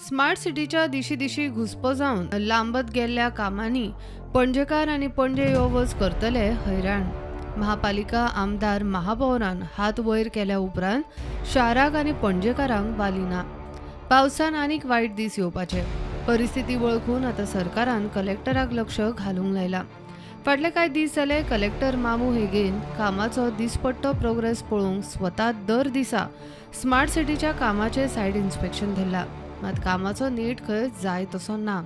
Smart सिटीच्या दिशी घुसपो जावन लांबत गेल्ल्या कामांनी पणजेकार आनी पणजे यो वच करतले हैराण। महापालिका आमदार महापौरान हात वयर केल्या उपरांत शाराक आनी पणजेकारांक वाली ना। पावसान आनीक वायट दीस येवपाचे। परिस्थिती वळखून आतां सरकारान कलेक्टराक लक्ष घालूंक लायला। फाटले कांय दीस जाले कलेक्टर मामू हेगेन कामाचो दिसपट्टो प्रोग्रेस पळोवंक स्वता दर दिसा स्मार्ट सिटीच्या कामाचे सायड इन्स्पेक्शन धरला, मात कामाचो नीट खंय जाय तसो ना।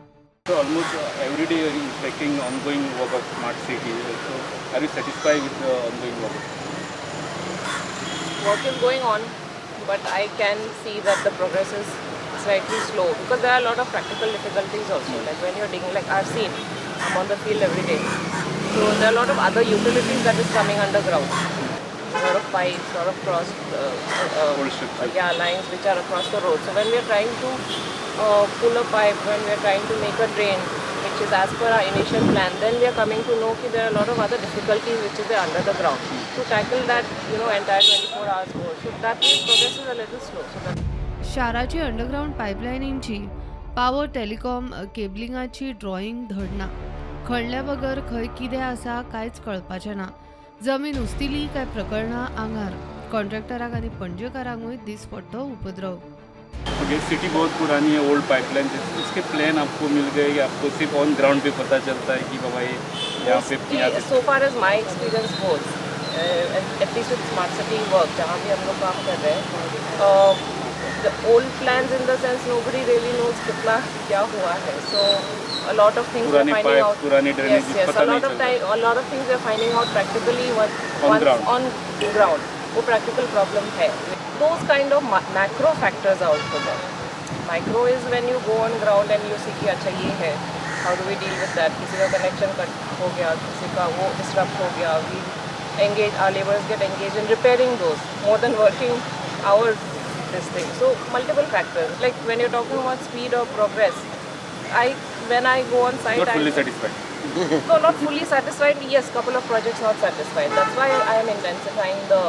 So almost every day you are inspecting ongoing work of smart city. So are you satisfied with the ongoing work? Work is going on, but I can see that the progress is slightly slow because there are a lot of practical difficulties also. Like when you're digging, like I've seen, I'm on the field every day. So there are a lot of other utilities that is coming underground. A lot of pipes, a lot of lines which are across the road. So when we are trying to pull a pipe, when we are trying to make a drain, which is as per our initial plan, then we are coming to know that there are a lot of other difficulties which is there under the ground. To tackle that, entire 24 hours more. So that means progress is a little slow. So that शाराची underground पायपलायनींची power telecom केबलिंगाची drawing धडना। खणल्या बगर खंय कितें आसा कांयच कळपाचें ना। जमीन उस्तिली काय प्रकरणां आंगार। कॉन्ट्रॅक्टराक आनी पणजेकारांकूय दिसपट्टो उपद्रव। Okay, सिटी बहुत पुरानी है, ओल्ड पाइपलाइन है, इसके प्लान आपको मिल गए या आपको सिर्फ ऑन ग्राउंड पे पता चलता है कि बाबा ये यहाँ पे so far as my experience goes, at least with smart city work, जहाँ भी हम लोग काम कर रहे हैं, the old plans in the sense nobody really knows कितना क्या हुआ है. So a lot of things we're finding out. Yes. A lot of things we're finding out practically on ground. वो practical problem है. Those kind of macro factors are also there. Micro is when you go on ground and you see कि अच्छा ये है. How do we deal with that? किसी का connection cut हो गया, किसी का वो disrupt हो गया. We engage, our laborers get engaged in repairing those more than working hours. This thing. So multiple factors. Like when you're talking about speed or progress, when I go on site, not fully satisfied. No, not fully satisfied. Yes, couple of projects not satisfied. That's why I am intensifying the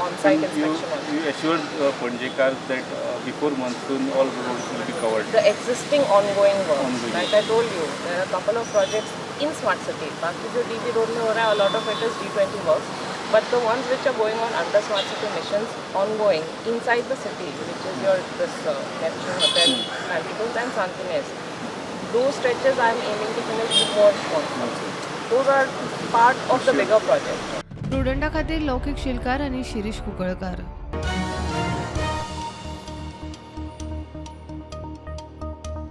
on-site inspection. You assured Panjekars that before monsoon all roads will be covered. The existing ongoing work. Like I told you, there are a couple of projects in Smart City. बाकी जो DP road में हो रहा है, a lot of it is G20 works. But the ones which are going on under Smart City missions ongoing inside the city, which is this Neptune Hotel, Manticos and Santines, those stretches I am aiming to finish before monsoon. Those are part of the bigger project. प्रुडंटा खातीर लौकिक शिलकार आनी शिरीष कुंकळकार।